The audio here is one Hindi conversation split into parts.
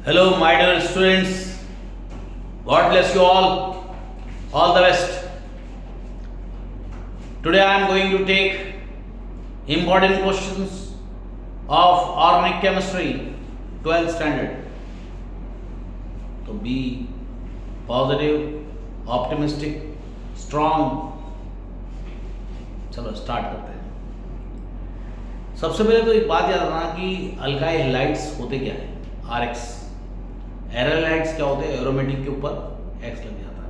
Hello, my dear students. God bless you all. All the best. Today I am going to take important questions of organic chemistry, 12th standard. So be positive, optimistic, strong. चलो स्टार्ट करते हैं. सबसे पहले तो एक बात याद रखना कि अल्काइल हैलाइड्स होते क्या है. RX एरल हैलाइड्स क्या होते हैं, एरोमेटिक के ऊपर X लग जाता है.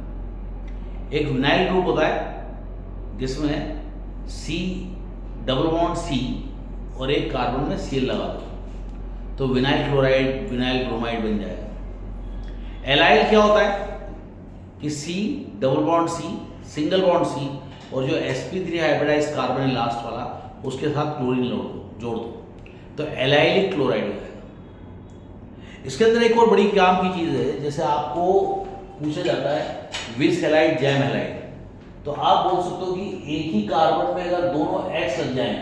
एक विनाइल ग्रुप होता है जिसमें C डबल बॉन्ड C और एक कार्बन में Cl लगा दो तो विनाइल क्लोराइड, विनाइल ब्रोमाइड बन जाएगा. एलाइल क्या होता है कि C double bond C, single bond C और जो sp3 हाइब्रिडाइज कार्बन है लास्ट वाला उसके साथ क्लोरीन जोड़ दो तो एलाइलिक क्लोराइड हो जाएगा. इसके अंदर एक और बड़ी काम की चीज़ है, जैसे आपको पूछा जाता है विस हैलाइड जैम हैलाइड, तो आप बोल सकते हो कि एक ही कार्बन में अगर दोनों X लग जाएं,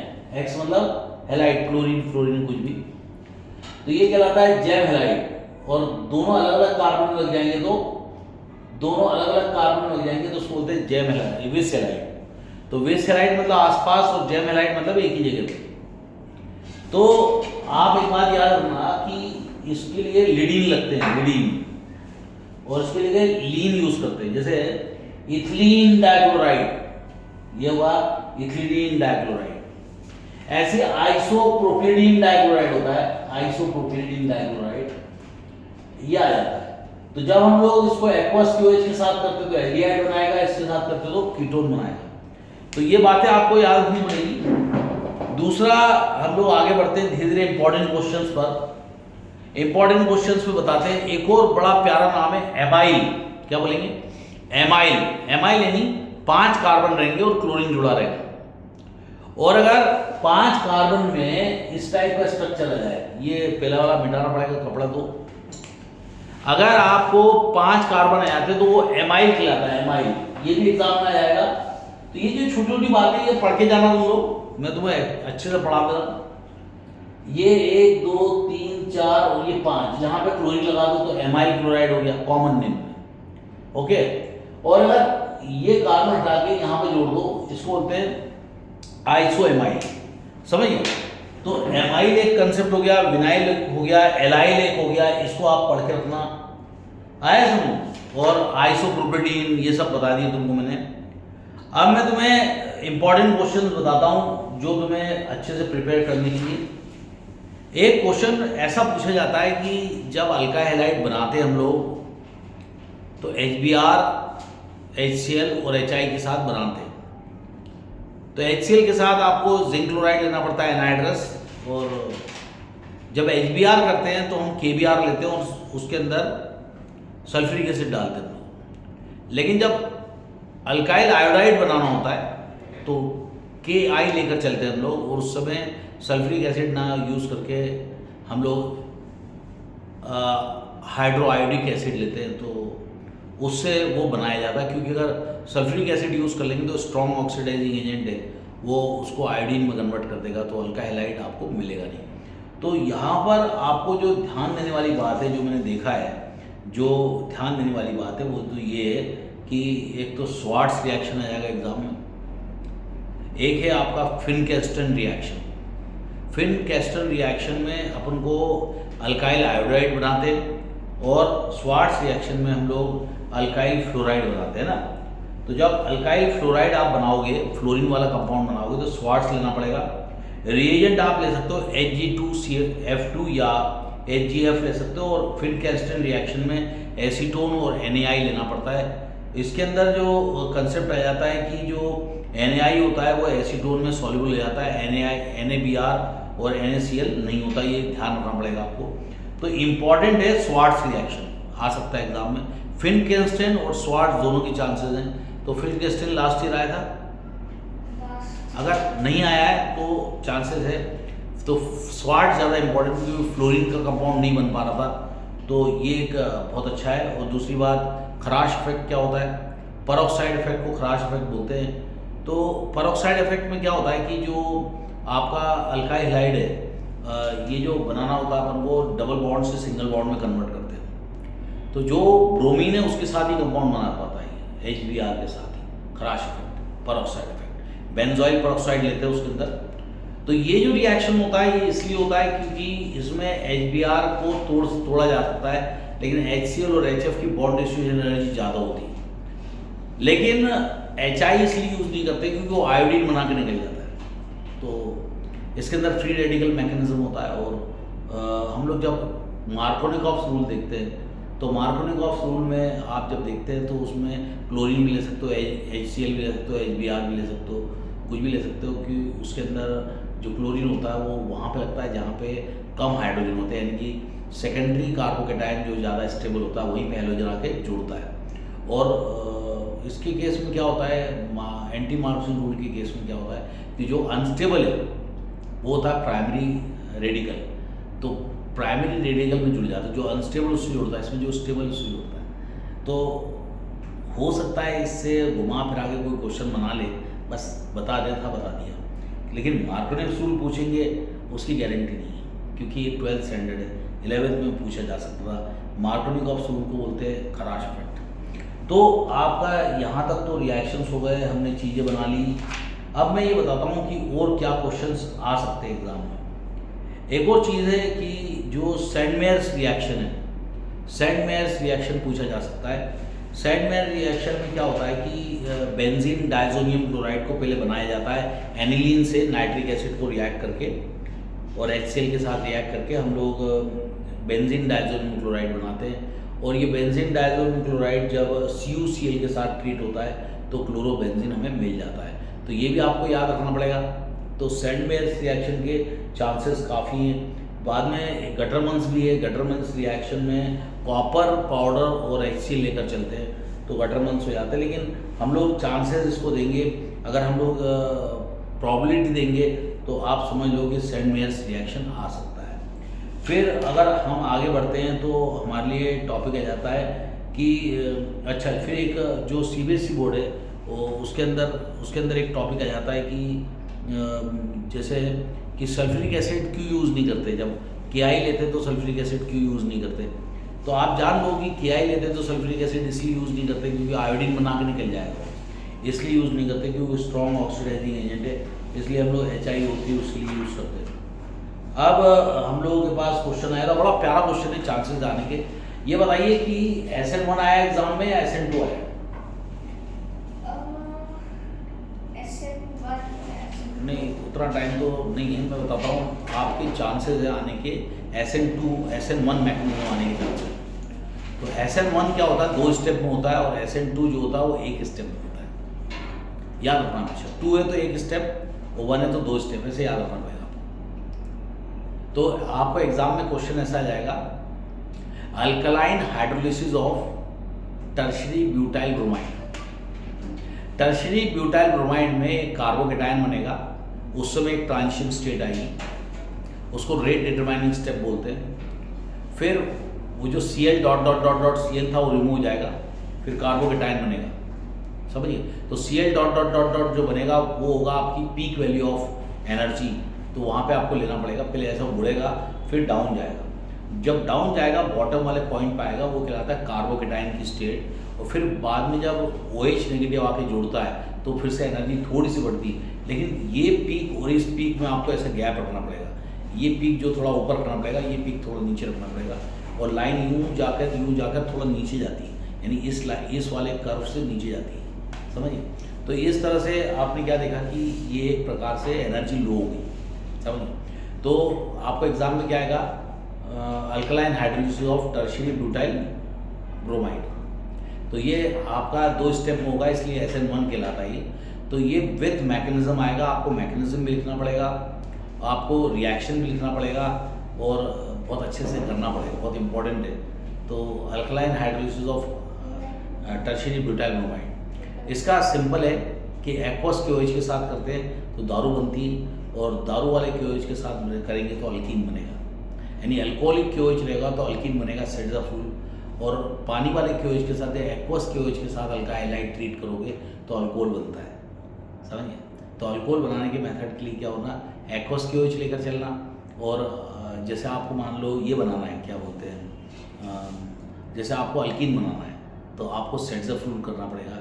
X मतलब हैलाइड, क्लोरीन फ्लोरीन कुछ भी, तो ये कहलाता है जैम हैलाइड. और दोनों अलग अलग कार्बन में लग जाएंगे तो उसको बोलते हैं जैम हैलाइड, विस हैलाइड. तो विस हैलाइड मतलब आसपास और जैम हैलाइड मतलब एक ही जगह पे. तो आप एक बात याद रखना कि इसके लिए लिडीन लगते हैं, लिडीन, और इसके लिए लीन यूज करते हैं. जैसे इथिलीन डाइक्लोराइड, ये हुआ इथिलीन डाइक्लोराइड. ऐसे आइसोप्रोपिलीन डाइक्लोराइड होता है, आइसोप्रोपिलीन डाइक्लोराइड, ये आ जाता है. तो जब हम लोग इसको एक्वस क्यूएच के साथ करते तो एल्डिहाइड बनाएगा, इसके साथ करते तो कीटोन बनाएगा. तो ये बातें आपको याद रखनी पड़ेगी. दूसरा, हम लोग आगे बढ़ते हैं धीरे धीरे इंपॉर्टेंट क्वेश्चंस पर. इंपॉर्टेंट क्वेश्चंस में बताते हैं. एक और बड़ा प्यारा नाम है एमाइल. क्या बोलेंगे? एमाइल. एमाइल यानी 5 कार्बन रहेंगे और क्लोरीन जुड़ा रहेगा. और अगर 5 कार्बन में इस टाइप का स्ट्रक्चर आ जाए, ये पहला वाला मिटाना पड़ेगा, कपड़ा दो. अगर आपको 5 कार्बन आ जाते तो वो एमाइल कहलाता है. एमाइल, ये भी एग्जाम में आ जाएगा. तो ये जो छोटी छोटी बातें ये पढ़ के जाना तुम लोग, मैं तुम्हें अच्छे से पढ़ा दे रहा. ये 1 2 3 4 और ये 5, जहां पे क्लोरीन लगा दो तो एमाइल क्लोराइड हो गया कॉमन नेम. ओके. और अगर ये कार्बन हटा के यहां पे जोड़ दो, इसको बोलते हैं आइसो एमाइल. समझिए. तो एमाइल एक कंसेप्ट हो गया, विनाइल हो गया, एलाइल एक हो गया. इसको आप पढ़ के रखना. आया समझ. और आइसोप्रोपिलीन ये सब बता दिए तुमको मैंने. अब मैं तुम्हें इंपॉर्टेंट क्वेश्चन बताता हूं जो तुम्हें अच्छे से प्रिपेयर करने के लिए. एक क्वेश्चन ऐसा पूछा जाता है कि जब अल्काइल हैलाइड बनाते हम लोग तो HBr, HCl और HI के साथ बनाते हैं. तो HCl के साथ आपको जिंक क्लोराइड लेना पड़ता है, एनाइड्रस. और जब HBr करते हैं तो हम KBr लेते हैं और उसके अंदर सल्फ्यूरिक एसिड डालते हैं. लेकिन जब अल्काइल आयोडाइड बनाना होता है तो KI लेकर चलते हैं हम लोग, और उस समय सल्फ्यूरिक एसिड ना यूज़ करके हम लोग हाइड्रो आयोडिक एसिड लेते हैं. तो उससे वो बनाया जाता है, क्योंकि अगर सल्फ्यूरिक एसिड यूज़ कर लेंगे तो स्ट्रॉन्ग ऑक्सीडाइजिंग एजेंट है, वो उसको आयोडीन में कन्वर्ट कर देगा, तो अल्काइल हैलाइड आपको मिलेगा नहीं. तो यहाँ पर आपको जो ध्यान देने वाली बात है, जो मैंने देखा है, जो ध्यान देने वाली बात है वो तो ये है कि एक तो स्वार्ट्स रिएक्शन आ जाएगा एग्जाम में. एक है आपका फिनकेस्टन रिएक्शन. फिनकेस्टन रिएक्शन में अपन को अल्काइल आयोडाइड बनाते हैं और स्वार्ट्स रिएक्शन में हम लोग अल्काइल फ्लोराइड बनाते हैं ना. तो जब अल्काइल फ्लोराइड आप बनाओगे, फ्लोरीन वाला कंपाउंड बनाओगे, तो स्वार्ट्स लेना पड़ेगा. रिएजेंट आप ले सकते हो Hg2F2 या HgF ले सकते हो. और फिनकेस्टन रिएक्शन में एसीटोन और NaI लेना पड़ता है. इसके अंदर जो कंसेप्ट आ जाता है कि जो NaI होता है वो एसीटोन में सॉल्युबल हो जाता है, NaBr और NaCl नहीं होता. ये ध्यान रखना पड़ेगा आपको. तो इम्पॉर्टेंट है स्वार्ट्स रिएक्शन, आ सकता है एग्जाम में. फिनकेस्टन और स्वार्ट्स दोनों की चांसेस हैं. तो फिनकेस्टन लास्ट ईयर आया था, अगर नहीं आया है तो चांसेस है. तो स्वार्ट्स ज़्यादा इंपॉर्टेंट, क्योंकि फ्लोरीन का कंपाउंड नहीं बन पा रहा था. तो ये एक बहुत अच्छा है. और दूसरी बात, खराश इफेक्ट क्या होता है? परऑक्साइड इफेक्ट को खराश इफेक्ट बोलते हैं. तो परऑक्साइड इफेक्ट में क्या होता है कि जो आपका अल्काइल हैलाइड है, ये जो बनाना होता है अपन वो डबल बॉन्ड से सिंगल बॉन्ड में कन्वर्ट करते हैं. तो जो ब्रोमीन है उसके साथ ही कंपाउंड बना पाता है HBr के साथ ही, खराश effect, peroxide effect. Benzoyl peroxide लेते हैं उसके अंदर। तो ये जो रिएक्शन होता है ये इसलिए होता है क्योंकि इसमें HBr को तोड़ा जा सकता है, लेकिन HCl और HF की बॉन्ड डिस्ट्रीब्यूशन एनर्जी ज़्यादा होती है। लेकिन HI इसलिए यूज़ नहीं करते क्योंकि वो आयोडीन बना के निकल जाता है। तो इसके अंदर फ्री रेडिकल मैकेनिज्म होता है। और हम लोग जब मार्कोनिकॉफ्स रूल देखते हैं तो मार्कोनिकॉफ्स रूल में आप जब देखते हैं तो उसमें क्लोरीन भी ले सकते हो, HCl भी ले सकते हो, HBr भी ले सकते हो, कुछ भी ले सकते हो कि उसके अंदर जो क्लोरीन होता है वो वहाँ पे लगता है जहाँ पे कम हाइड्रोजन होते हैं, यानी कि सेकेंडरी कार्बोकेटायन जो ज़्यादा स्टेबल होता है वहीं पे हैलोजन आके जुड़ता है। और इसके केस में क्या होता है, एंटी मार्क्सिन रूल के केस में क्या होता है कि जो अनस्टेबल है वो होता है प्राइमरी रेडिकल, तो प्राइमरी रेडिकल में जुड़ जाता है, जो अनस्टेबल उससे जुड़ता है, इसमें जो स्टेबल उससे जुड़ता है। तो हो सकता है इससे घुमा फिरा के कोई क्वेश्चन बना ले, बस बता देता बता दिया, लेकिन मार्कोनिक रूल पूछेंगे उसकी गारंटी नहीं है क्योंकि ये 12th स्टैंडर्ड है, 11th में पूछा जा सकता था। मार्कोनिकॉफ्स रूल को बोलते हैं खराश इफेक्ट। तो आपका यहाँ तक तो रिएक्शंस हो गए, हमने चीज़ें बना ली। अब मैं ये बताता हूँ कि और क्या क्वेश्चंस आ सकते हैं एग्जाम में। एक और चीज़ है कि जो सैंडमेयर्स रिएक्शन है, सैंडमेयर्स रिएक्शन पूछा जा सकता है। सैंडमेयर रिएक्शन में क्या होता है कि बेंजीन डायज़ोनियम क्लोराइड को पहले बनाया जाता है एनिलीन से नाइट्रिक एसिड को रिएक्ट करके, और HCl के साथ रिएक्ट करके हम लोग बेंजीन डायज़ोनियम क्लोराइड बनाते हैं। और ये बेंजीन डायज़ोनियम क्लोराइड जब CuCl के साथ ट्रीट होता है तो क्लोरोबेंजीन हमें मिल जाता है। तो ये भी आपको याद रखना पड़ेगा। तो सैंडमेयर्स रिएक्शन के चांसेस काफ़ी हैं। बाद में गटरमन्स भी है, गटरमन्स रिएक्शन में कॉपर पाउडर और HCl लेकर चलते हैं तो गटरमन्स हो जाते हैं, लेकिन हम लोग चांसेस इसको देंगे, अगर हम लोग प्रोबेबिलिटी देंगे तो आप समझ लो कि सैंडमेयर्स रिएक्शन आ सकता है। फिर अगर हम आगे बढ़ते हैं तो हमारे लिए टॉपिक आ जाता है कि अच्छा, फिर एक जो CBSE बोर्ड है वो उसके अंदर एक टॉपिक आ जाता है कि जैसे कि सल्फ्यूरिक एसिड क्यों यूज़ नहीं करते, जब KI लेते तो सल्फ्यूरिक एसिड क्यों यूज़ नहीं करते। तो आप जान लो कि KI लेते तो सल्फ्यूरिक एसिड इसलिए यूज़ नहीं करते क्योंकि आयोडीन बना के निकल जाएगा, इसलिए यूज़ नहीं करते क्योंकि स्ट्रॉन्ग ऑक्सीडाइजिंग एजेंट है, इसलिए हम लोग HIO3 उसके लिए यूज़ करते हैं। अब हम लोगों के पास क्वेश्चन आया था, बड़ा प्यारा क्वेश्चन है चांसेस आने के। ये बताइए कि SN1 आया एग्जाम में या SN2 आया? नहीं, उतना टाइम तो नहीं है, मैं बताता हूँ आपके चांसेस है आने के SN2 SN1 मैक्सिमम आने के चांसेस। तो SN1 क्या होता है, 2 स्टेप में होता है, और SN2 जो होता है वो 1 स्टेप में होता है। याद रखना हमेशा, 2 है तो 1 स्टेप और 1 है तो 2 स्टेप, ऐसे याद रखना पड़ेगा आपको। तो आपको एग्जाम में क्वेश्चन ऐसा आ जाएगा, alkaline hydrolysis of tertiary butyl bromide. Tertiary butyl bromide में एक कार्बोकेटायन बनेगा, उस समय एक ट्रांजिशन स्टेट आएगी, उसको रेट डिटरमाइनिंग स्टेप बोलते हैं। फिर वो जो Cl ... था वो रिमूव हो जाएगा, फिर कार्बोकेटायन बनेगा, समझिए। तो Cl ... जो बनेगा वो होगा आपकी पीक वैल्यू ऑफ एनर्जी, तो वहाँ पे आपको लेना पड़ेगा। पहले ऐसा बढ़ेगा फिर डाउन जाएगा, जब डाउन जाएगा बॉटम वाले पॉइंट पे आएगा, वो कहलाता है कार्बोकेटायन की स्टेट। और फिर बाद में जब OH नेगेटिव आके जुड़ता है तो फिर से एनर्जी थोड़ी सी बढ़ती है, लेकिन ये पीक और इस पीक में आपको ऐसा गैप रखना पड़ेगा। ये पीक जो थोड़ा ऊपर रखना पड़ेगा, ये पीक थोड़ा नीचे रखना पड़ेगा, और लाइन यूँ जाकर थोड़ा नीचे जाती है, यानी इस वाले कर्व से नीचे जाती है, समझिए। तो इस तरह से आपने क्या देखा कि ये एक प्रकार से एनर्जी लो हो गई, समझिए। तो आपको एग्जाम में क्या आएगा, alkaline hydrolysis of tertiary butyl bromide. तो ये आपका 2 स्टेप में होगा, इसलिए SN1 कहलाता है ये। तो ये विथ मैकेनिज्म आएगा, आपको मैकेनिज्म भी लिखना पड़ेगा, आपको रिएक्शन भी लिखना पड़ेगा, और बहुत अच्छे से करना पड़ेगा, बहुत इंपॉर्टेंट है। तो alkaline hydrolysis of tertiary butyl bromide, इसका सिंपल है कि एक्वस KOH के साथ करते हैं तो दारू बनती है, और दारू वाले KOH के साथ करेंगे तो अल्कीन बनेगा, यानी अल्कोहलिक KOH रहेगा तो अल्कीन बनेगा सेडजाफुल, और पानी वाले KOH के साथ एक्वस KOH के साथ अल्काइल हैलाइड ट्रीट करोगे तो अल्कोहल बनता है, समझिए। तो अल्कोहल बनाने के मेथड के लिए क्या होना, एक्वस KOH लेकर चलना, और जैसे आपको मान लो ये बनाना है, क्या बोलते हैं, जैसे आपको अल्कीन बनाना है तो आपको सेट्सफ्लून करना पड़ेगा,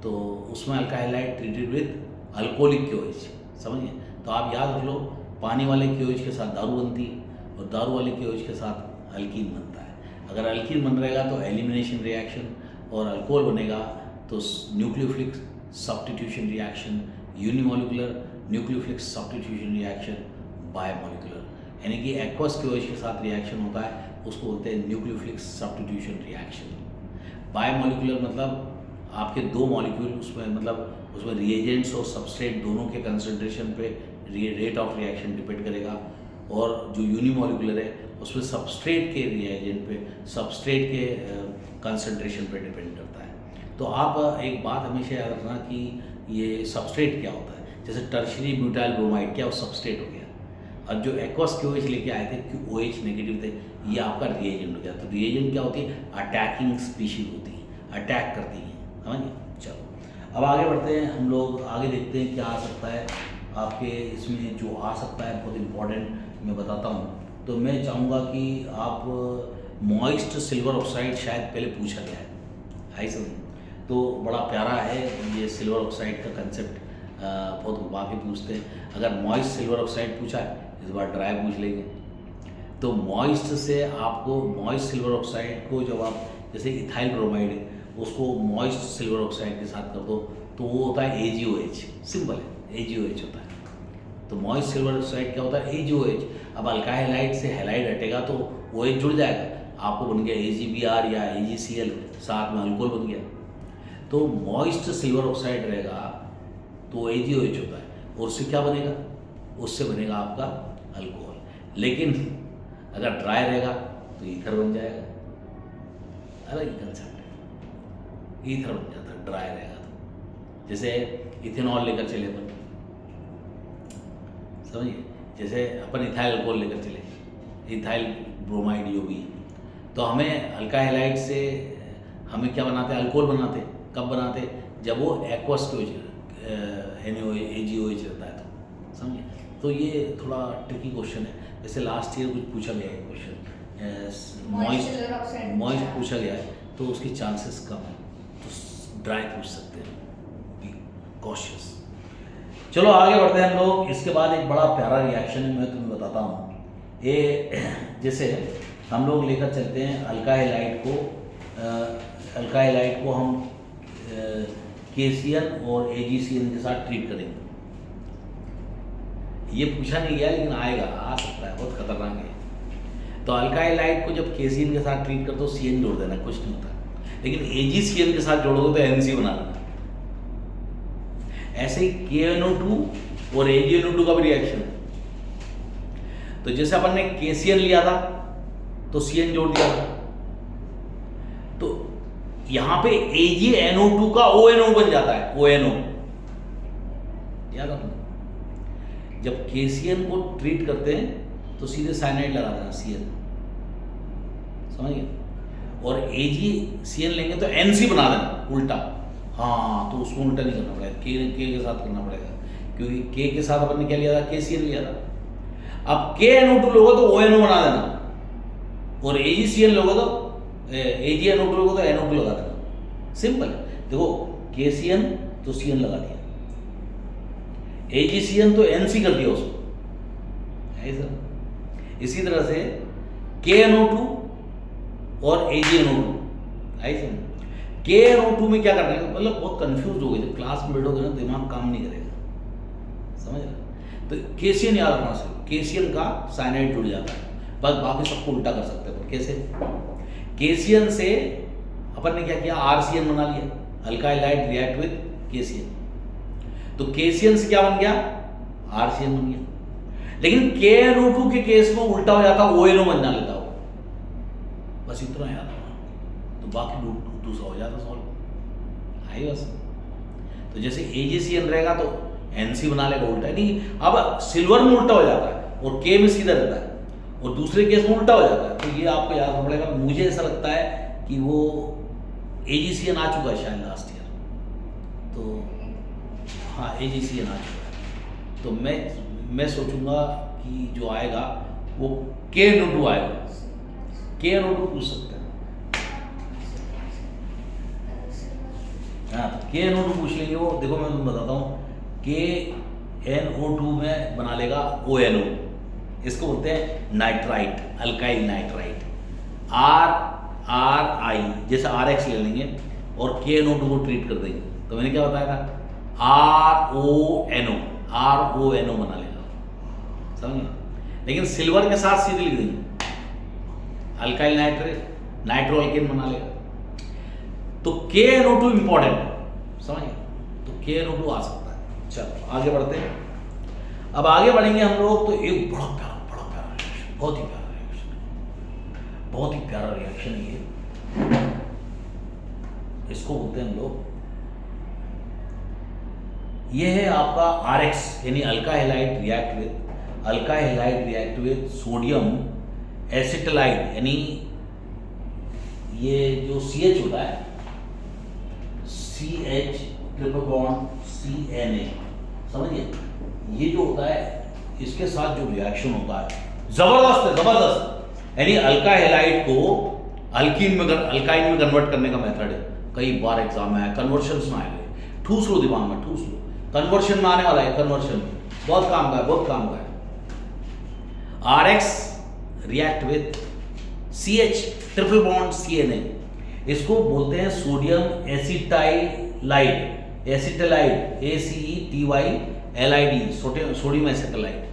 तो उसमें alkyl hide treated with alcoholic KOH, समझिए। तो आप याद रख लो, पानी वाले KOH के साथ दारू बनती है और दारू वाले KOH के साथ अल्कीन बनता है। अगर अल्कीन बन रहेगा तो एलिमिनेशन रिएक्शन, और अल्कोहल बनेगा तो nucleophilic substitution reaction, unimolecular nucleophilic substitution reaction, biomolecular, यानी कि एक्वस KOH के साथ रिएक्शन होता है, उसको बोलते हैं न्यूक्लियोफिलिक सब्स्टिट्यूशन रिएक्शन। बायोमोलिकुलर मतलब आपके दो मॉलिक्यूल उसमें, मतलब उसमें रिएजेंट्स और सबस्ट्रेट दोनों के कंसंट्रेशन पे रेट ऑफ रिएक्शन डिपेंड करेगा, और जो यूनिमोलिकुलर है उसमें सबस्ट्रेट के रिएजेंट पे, सबस्ट्रेट के कंसंट्रेशन पे डिपेंड करता है। तो आप एक बात हमेशा याद रखना कि ये सबस्ट्रेट क्या होता है। जैसे टर्शरी ब्यूटाइल ब्रोमाइड, क्या वो सबस्ट्रेट हो गया, और जो एक्वस KOH लेके आए थे OH नेगेटिव थे, ये आपका रिएजेंट हो गया। तो रिएजेंट क्या होती है, अटैकिंग स्पीशीज होती है, अटैक करती हैं, समझिए। चलो अब आगे बढ़ते हैं, हम लोग आगे देखते हैं क्या आ सकता है आपके इसमें। जो आ सकता है बहुत इम्पोर्टेंट मैं बताता हूँ। तो मैं चाहूँगा कि आप मॉइस्ट सिल्वर ऑक्साइड, शायद पहले पूछा गया है समझ, तो बड़ा प्यारा है ये सिल्वर ऑक्साइड का कंसेप्ट, बहुत वाकई पूछते हैं। अगर मॉइस्ट सिल्वर ऑक्साइड पूछा है, इस बार ड्राई पूछ लेंगे। तो मॉइस्ट से आपको, मॉइस्ट सिल्वर ऑक्साइड को जब आप, जैसे इथाइल ब्रोमाइड है, उसको मॉइस्ट सिल्वर ऑक्साइड के साथ कर दो तो वो होता है AgOH, सिंपल है, AgOH होता है। तो मॉइस्ट सिल्वर ऑक्साइड क्या होता है, AgOH। अब अल्काइल हाइड से हैलाइड हटेगा तो OH जुड़ जाएगा, आपको बन गया AgBr या AgCl, साथ में अल्कोहल बन गया। तो मॉइस्ट सिल्वर ऑक्साइड रहेगा तो AgOH होता है, और उससे क्या बनेगा, उससे बनेगा आपका अल्कोहल। लेकिन अगर ड्राई रहेगा तो ईथर बन जाएगा, अलग ही कंसेप्ट है, ईथर बन जाता है ड्राई रहेगा तो। जैसे इथेनॉल लेकर चले अपन, समझिए, जैसे अपन इथाइल अल्कोहल लेकर चले, इथाइल ब्रोमाइड जो भी, तो हमें अल्काइल हाइड से हमें क्या बनाते हैं, अल्कोहल बनाते। कब बनाते, जब वो एक्वस AgOH रहता है, तो समझिए। तो ये थोड़ा ट्रिकी क्वेश्चन है। जैसे लास्ट ईयर कुछ पूछा गया है क्वेश्चन, मॉइस्ट पूछा गया है, तो उसकी चांसेस कम है, तो ड्राई पूछ सकते हैं, बी कॉशियस। चलो आगे बढ़ते हैं हम लोग। इसके बाद एक बड़ा प्यारा रिएक्शन है, मैं तुम्हें बताता हूँ। ये जैसे हम लोग लेकर चलते हैं अल्काइल हाइड को हम KCN और AgCN के साथ ट्रीट करेंगे। ये पूछा नहीं गया लेकिन आएगा, आ सकता है, बहुत खतरनाक है। तो अल्काइल हाइड को जब KCN के साथ ट्रीट कर दो, CN जोड़ देना, कुछ नहीं होता। लेकिन AgCN के साथ जोड़ोगे तो NC बना देना। ऐसे ही KNO2 और AgNO2 का भी रिएक्शन है। तो जैसे अपन ने KCN लिया था तो CN जोड़ दिया था, तो यहां पे AgNO2 का ONO बन जाता है, ONO, याद रखना। जब KCN को ट्रीट करते हैं तो सीधे साइनाइड लगा देना, CN, समझिए। और AgCN लेंगे तो NC बना देना, उल्टा। हाँ, तो उसको उल्टा नहीं करना पड़ेगा, K के साथ करना पड़ेगा, क्योंकि K के साथ अपन ने क्या लिया था, KCN लिया था। अब KNO2 लोगे तो ONO बना देना, और AgCN लोगे तो AgNO2 लोगे तो NO2 लगा देना, सिंपल। देखो KCN तो CN लगा दिया, AgCN तो NC कर दिया उसको, ऐसा। इसी तरह से KNO2 और AgNO2, ऐसा। KNO2 में क्या करना है, मतलब बहुत कंफ्यूज हो गए, जब क्लास में बैठोगे ना दिमाग काम नहीं करेगा, समझ रहे। तो KCN याद रखना, सिर्फ KCN का साइनाइड जुड़ जाता है, बस बाकी सबको उल्टा कर सकते हैं। कैसे, KCN से अपन ने क्या किया, RCN बना लिया, alkyl hide react with KCN, तो KCN से क्या बन गया, RCN बन गया। लेकिन KNO2 के केस में उल्टा हो जाता, ONO बन लेता हो, बस इतना याद रखना, तो बाकी दूसरा हो जाता सॉल्व, आई बस। तो जैसे AgCN रहेगा तो NC बना लेगा, उल्टा नहीं। अब सिल्वर में उल्टा हो जाता है और K में सीधा रहता है, और दूसरे केस में उल्टा हो जाता है, तो ये आपको याद रखना पड़ेगा। मुझे ऐसा लगता है कि वो AgCN आ चुका है शायद लास्ट ईयर, तो हाँ AgCN आ चुका है, तो मैं सोचूंगा कि जो आएगा वो KNO2 आएगा, KNO2 पूछ सकते हैं, KNO2 पूछ लेंगे वो, देखो मैं तुम्हें बताता हूँ, KNO2 में बना लेगा ONO, इसको बोलते हैं नाइट्राइट, अल्काइल नाइट्राइट। RI जैसे RX ले लेंगे और KNO2 को ट्रीट कर देंगे, तो मैंने क्या बताया था, RONO बना लेगा, समझे। लेकिन सिल्वर के साथ सीधे लिख देंगे अल्काइल नाइट्रेट, नाइट्रो अल्केन बना लेगा। तो KNO2 इंपॉर्टेंट है, समझे, तो KNO2 आ सकता है। चलो आगे बढ़ते हैं। अब आगे बढ़ेंगे हम लोग, तो एक बड़ा प्यारा रिएक्शन, बहुत ही प्यारा रिएक्शन, बहुत ही प्यारा रिएक्शन है ये, इसको बोलते हैं हम लोग, ये है आपका RX यानी अल्का halide react with sodium acetylide, यानी ये जो CH होता है, CH ट्रिपल बॉन्ड CNA, समझिए, ये जो होता है इसके साथ जो रिएक्शन होता है जबरदस्त है, जबरदस्त। यानी अल्का हैलाइड को अल्काइन में कन्वर्ट करने का मेथड है, कई बार एग्जाम में आया, कन्वर्शन में आएंगे, ठूस लो दिमाग में, ठूस लो, कन्वर्शन में आने वाला है, कन्वर्शन में बहुत काम का है, बहुत काम का है। RX react with CH triple bond CNA, इसको बोलते हैं सोडियम एसिटाइलाइड, ACETYLID, सोडियम एसिटाइलाइड,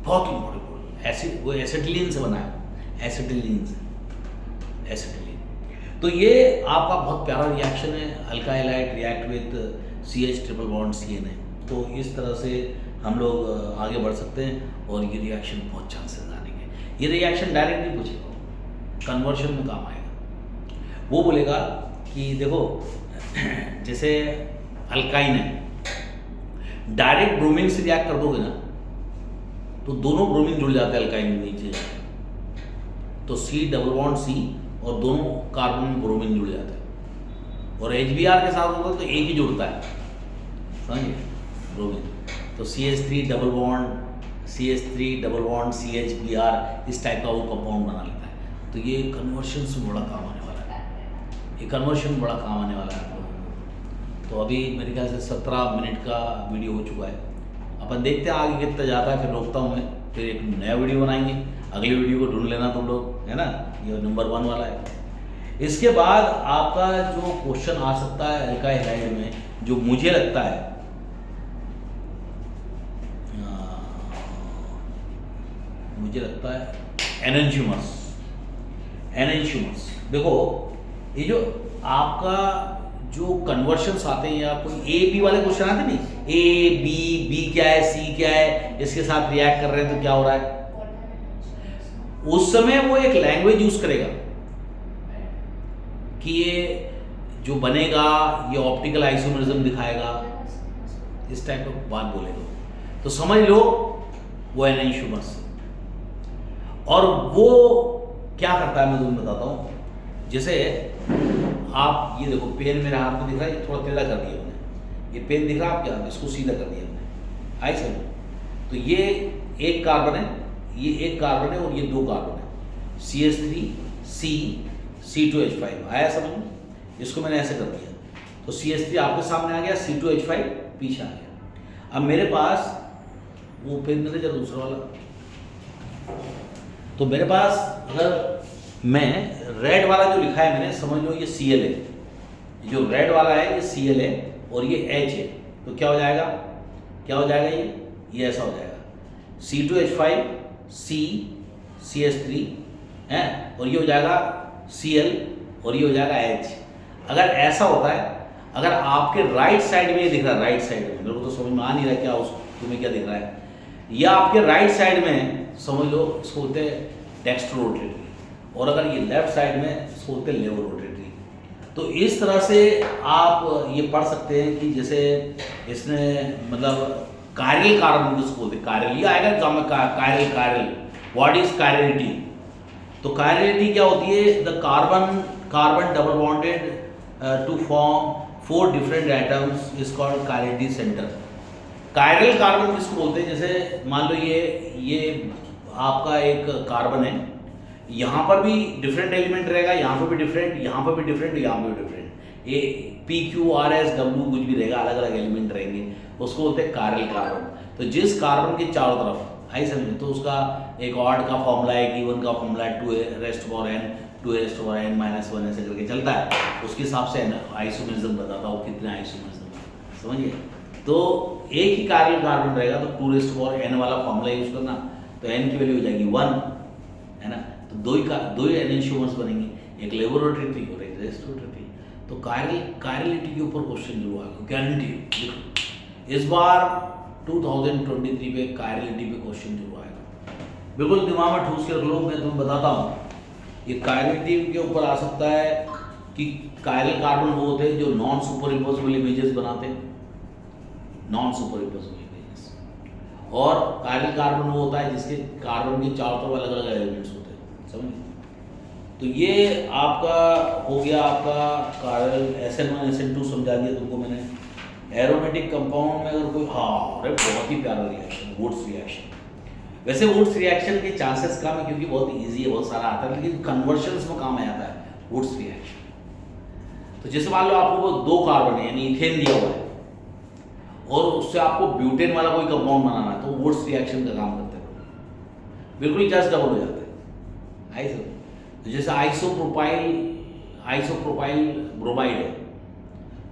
बहुत इंपॉर्टेंट एसिड, वो एसिटिलीन से बना है, एसिटिलीन। तो ये आपका बहुत प्यारा रिएक्शन है, Alka halide react with CH triple bond CNA। तो इस तरह से हम लोग आगे बढ़ सकते हैं और ये रिएक्शन बहुत चांसेस आने के। ये रिएक्शन डायरेक्ट नहीं पूछेगा, कन्वर्शन में काम आएगा। वो बोलेगा कि देखो जैसे अल्काइन है, डायरेक्ट ब्रोमीन से रिएक्ट कर दोगे ना तो दोनों ब्रोमीन जुड़ जाते हैं अल्काइन में नीचे जाके, तो C डबल बॉन्ड C और दोनों कार्बन में ब्रोमीन जुड़ जाते हैं। और HBr के साथ होगा तो एक ही जुड़ता है, समझिए, ब्रोमीन। तो CH3 डबल बॉन्ड CHBr, इस टाइप का वो कंपाउंड बना लेता है। तो ये कन्वर्शन से बड़ा काम आने वाला है, ये कन्वर्शन में बड़ा काम आने वाला है आप लोगों को। तो अभी मेरे ख्याल से 17 मिनट का वीडियो हो चुका है, अपन देखते हैं आगे कितना जाता है, फिर रोकता हूँ मैं, फिर एक नया वीडियो बनाएंगे। अगली वीडियो को ढूंढ लेना तुम लोग, है ना, ये नंबर 1 वाला है। इसके बाद आपका जो क्वेश्चन आ सकता है अल्का हैलाइड में, जो मुझे लगता है एनेंशियमस। देखो ये जो आपका जो कन्वर्शंस आते हैं या कोई A-B वाले क्वेश्चन आते नहीं, A-B क्या है, C क्या है, इसके साथ रिएक्ट कर रहे हैं तो क्या हो रहा है, उस समय वो एक लैंग्वेज यूज करेगा कि ये जो बनेगा ये ऑप्टिकल आइसोमरिज्म दिखाएगा, इस टाइप का बात बोलेगा, तो समझ लो वो एनेंशियमस। और वो क्या करता है मैं तुम्हें बताता हूँ। जैसे आप ये देखो, पेन मेरे हाथ में दिख रहा है, ये थोड़ा टेढ़ा कर दिया हमने, ये पेन दिख रहा है आपके हाथ में, इसको सीधा कर दिया हमने, आई समझ। तो ये एक कार्बन है, ये एक कार्बन है और ये 2 कार्बन है, CH3 C2H5, आया समझ में। इसको मैंने ऐसे कर दिया तो CH3 आपके सामने आ गया, C2H5 पीछे आ गया। अब मेरे पास वो पेन में जरा दूसरा वाला, तो मेरे पास अगर मैं रेड वाला जो लिखा है मैंने, समझ लो ये Cl है, जो रेड वाला है ये Cl है और ये H है, तो क्या हो जाएगा, ये ऐसा हो जाएगा, C2H5 C CH3 है, और ये हो जाएगा Cl और ये हो जाएगा H। अगर ऐसा होता है, अगर आपके राइट साइड में ये दिख रहा है, राइट साइड में, मेरे को तो समझ में आ नहीं रहा क्या तुम्हें क्या दिख रहा है, या आपके राइट साइड में समझ लो इसको बोलते हैं डेक्स्ट्रो रोटेटरी, और अगर ये लेफ्ट साइड में इसको बोलते हैं लेवो रोटेटरी। तो इस तरह से आप ये पढ़ सकते हैं कि जैसे इसने मतलब कायरल कार्बन किसको बोलते हैं, कायरल, ये आएगा एग्जाम में, कायरल, व्हाट इज कायरलिटी। तो कायरलिटी क्या होती है, the carbon double bonded to form 4 different atoms is called chirality center. Chiral carbon किसको बोलते हैं, जैसे मान लो ये आपका एक कार्बन है, यहाँ पर भी डिफरेंट एलिमेंट रहेगा, यहाँ पर भी डिफरेंट, यहाँ पर भी डिफरेंट, यहाँ पर भी डिफरेंट, ये PQRSW कुछ भी रहेगा, अलग अलग एलिमेंट रहेंगे, उसको बोलते हैं कायरल कार्बन। तो जिस कार्बन के चारों तरफ आई समझे, तो उसका एक ऑड का फॉर्मूला है, एक इवन का फॉर्मूला है, 2n, 2n -1 ऐसे करके चलता है, उसके हिसाब से आइसोमेरिज्म बताता हूँ कितने आइसोमेरिज्म, समझिए। तो एक ही कायरल कार्बन रहेगा तो 2n वाला फॉर्मूला यूज करना, तो n की वैल्यू हो जाएगी 1, है ना। तो दो ही एनेंशियोमर्स बनेंगे, एक लेबोरेटरी थी और एक रेस्टोरेटरी थी। तो कायरलिटी के ऊपर क्वेश्चन जरूर आएगा, गारंटी देखो। इस बार 2023 पे कायरलिटी पे क्वेश्चन जरूर आएगा, बिल्कुल दिमाग में ठूस के रख लो। मैं तुम्हें बताता हूँ, ये कायरलिटी के ऊपर आ सकता है कि कायरल कार्बन वो होते हैं जो नॉन सुपर इम्पोजेबल इमेजेस बनाते हैं, नॉन सुपर इम्पोजेबल इमेजेस, और कायरल कार्बन वो होता है जिसके कार्बन के चारों तरफ अलग अलग एलिमेंट्स होते हैं, समझिए। तो ये आपका हो गया आपका कायरल SN1 SN2 समझा दिया तुमको मैंने। एरोमेटिक कंपाउंड में अगर कोई, हाँ अरे बहुत ही प्यारा रिएक्शन, वुड्स रिएक्शन। वैसे वुड्स रिएक्शन के चांसेस कम है क्योंकि बहुत इजी है, बहुत सारा आता है, लेकिन कन्वर्शंस में काम आ जाता है वुड्स रिएक्शन। तो जैसे मान लो आपको 2 कार्बन है यानी इथेन दिया हुआ है और उससे आपको ब्यूटेन वाला कोई कंपाउंड बनाना है, तो वुड्स रिएक्शन का काम करते हैं, बिल्कुल जस्ट डबल हो जाते हैं। आई समझ। तो जैसे आइसोप्रोपाइल ब्रोमाइड है,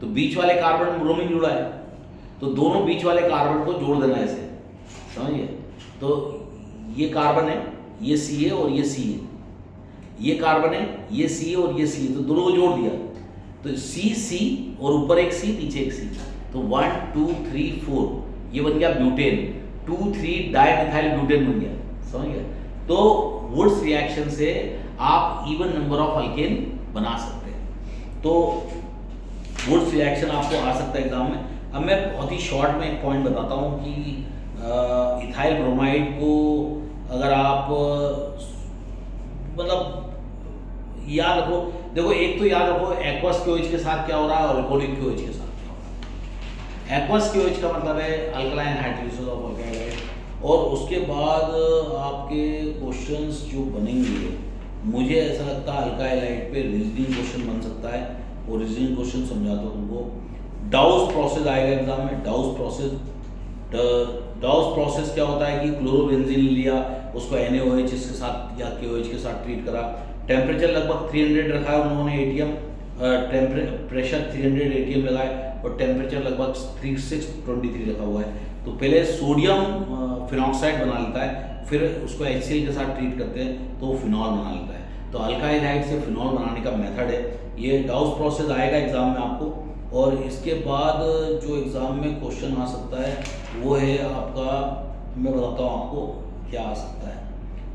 तो बीच वाले कार्बन में ब्रोमीन जुड़ा है, तो दोनों बीच वाले कार्बन को जोड़ देना ऐसे, समझिए। तो ये कार्बन है, ये C है और ये C है, ये कार्बन है, ये C है और ये C है, तो दोनों को जोड़ दिया, तो C और ऊपर एक C नीचे एक C, तो 1 2 3 4 ये बन गया ब्यूटेन, 2 3 डाइमिथाइल ब्यूटेन बन गया, समझ गए। तो वुड्स रिएक्शन से आप इवन नंबर ऑफ अल्केन बना सकते हैं। तो वुड्स रिएक्शन आपको आ सकता है एग्जाम में। अब मैं बहुत ही शॉर्ट में एक पॉइंट बताता हूँ कि इथाइल ब्रोमाइड को अगर आप मतलब याद रखो, देखो एक तो याद रखो एक्वस क्यूएच के साथ क्या हो रहा है और अल्कोहलिक क्यूएच के साथ क्या हो रहा है। एक्वस क्यूएच का मतलब है अल्कलाइन हाइड्रोलाइसिस ऑफ अल्काइल, और उसके बाद आपके क्वेश्चंस जो बनेंगे, मुझे ऐसा लगता है अल्काइलाइड पे रीजनिंग क्वेश्चन बन सकता है, और रीजनिंग क्वेश्चन समझाता हूँ तुमको। डाउस प्रोसेस आएगा एग्जाम में, डाउस प्रोसेस क्या होता है कि क्लोरोबेंजीन लिया, उसको NaOH के साथ या KOH के साथ ट्रीट करा, टेम्परेचर लगभग 300 रखा है उन्होंने ATM, प्रेशर 300 ATM लगाए और टेम्परेचर लगभग 3623 रखा हुआ है। तो पहले सोडियम फिनॉक्साइड बना लेता है, फिर उसको HCl के साथ ट्रीट करते हैं तो वो फिनॉल बना लेता है। तो अल्काइलाइड से फिनॉल बनाने का मेथड है ये। डाउस प्रोसेस आएगा एग्जाम में आपको, और इसके बाद जो एग्ज़ाम में क्वेश्चन आ सकता है वो है आपका, मैं बताता हूँ आपको क्या आ सकता है।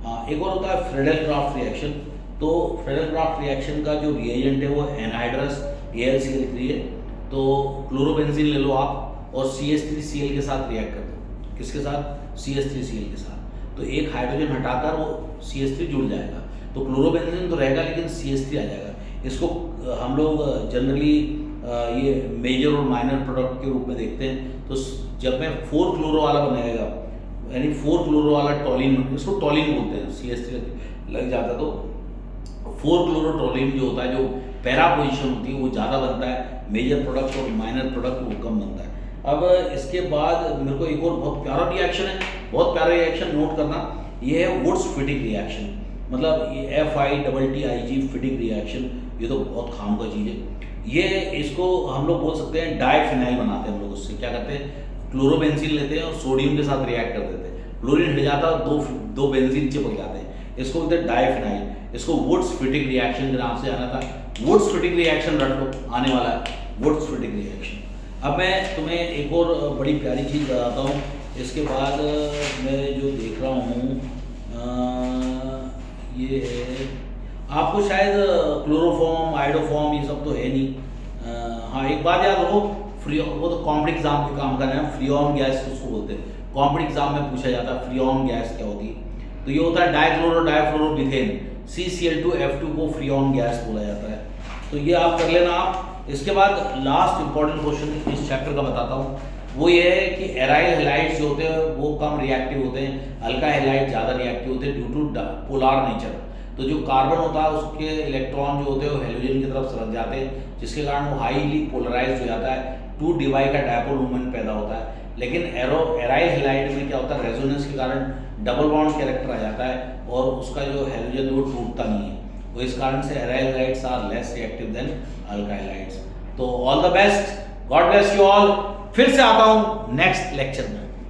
हाँ, एक और होता है फ्रेडल-क्राफ्ट रिएक्शन। तो फ्रेडल-क्राफ्ट रिएक्शन का जो रिएजेंट है वो एनहाइड्रस AlCl3 है। तो क्लोरोबेंजीन ले लो आप और CH3Cl के साथ रिएक्ट कर दो। किसके साथ? CH3Cl के साथ। तो एक हाइड्रोजन हटाकर वो CH3 जुड़ जाएगा, तो क्लोरोबेंजीन तो रहेगा लेकिन CH3 आ जाएगा। इसको हम लोग जनरली ये मेजर और माइनर प्रोडक्ट के रूप में देखते हैं। तो जब मैं 4 क्लोरो वाला बनाएगा, यानी 4 क्लोरो वाला टॉलिन, इसको टॉलिन बोलते हैं, CH3 लग जाता तो 4 क्लोरो टॉलिन जो होता है, जो पैरा पोजिशन होती है वो ज़्यादा बनता है, मेजर प्रोडक्ट और माइनर प्रोडक्ट वो कम बनता है। अब इसके बाद मेरे को एक और बहुत प्यारा रिएक्शन है, बहुत प्यारा रिएक्शन नोट करना, ये है वुड्स-फिटिक रिएक्शन। मतलब ये FITTIG फिटिक रिएक्शन, ये तो बहुत खाम का चीज़ है। ये इसको हम लोग बोल सकते हैं डाइफिनाइल बनाते हैं हम लोग। उससे क्या करते हैं, क्लोरोबेंजीन लेते हैं और सोडियम के साथ रिएक्ट कर देते हैं, क्लोरीन हट जाता है, दो बेंजीन चिपक जाते हैं, इसको बोलते हैं डाइफिनाइल। इसको वुड्स-फिटिक रिएक्शन के नाम से आना था। वुड्स-फिटिक रिएक्शन रट लो, आने वाला है वुड्स-फिटिक रिएक्शन। अब मैं तुम्हें एक और बड़ी प्यारी चीज़ बताता हूँ। इसके बाद मैं जो देख रहा हूँ ये है, आपको शायद क्लोरोफॉर्म, आइडोफॉर्म ये सब तो है नहीं। हाँ, एक बात याद रखो, वो तो कॉम्पिटिटिव एग्जाम के काम कर रहे हैं। फ्रीऑन गैस उसको बोलते हैं, कॉम्पिटिटिव एग्जाम में पूछा जाता है फ्रीऑन गैस क्या होती है। तो ये होता है डाइक्लोरो डाइफ्लोरोमीथेन, CCl2F2 को फ्रीऑन गैस बोला जाता है। तो ये आप कर लेना आप। इसके बाद लास्ट इंपॉर्टेंट क्वेश्चन इस चैप्टर का बताता हूँ, वो ये है कि एराइल हैलाइड्स जो होते हैं वो कम रिएक्टिव होते हैं, अल्का हैलाइड ज़्यादा रिएक्टिव होते हैं ड्यू टू पोलार नेचर। तो जो कार्बन होता है उसके इलेक्ट्रॉन जो होते हैं वो हेलोजन की तरफ सरक जाते हैं, जिसके कारण वो हाईली पोलराइज्ड हो जाता है, 2 का डायपोल मूवमेंट पैदा होता है। लेकिन एराइल हैलाइड में क्या होता है, रेजोनेंस के कारण डबल बॉन्ड कैरेक्टर आ जाता है और उसका जो हेलोजन वो टूटता नहीं है, तो इस कारण से aryl halides are less reactive than alkyl halides. तो all the best, God bless you all. फिर से आता हूँ नेक्स्ट लेक्चर में।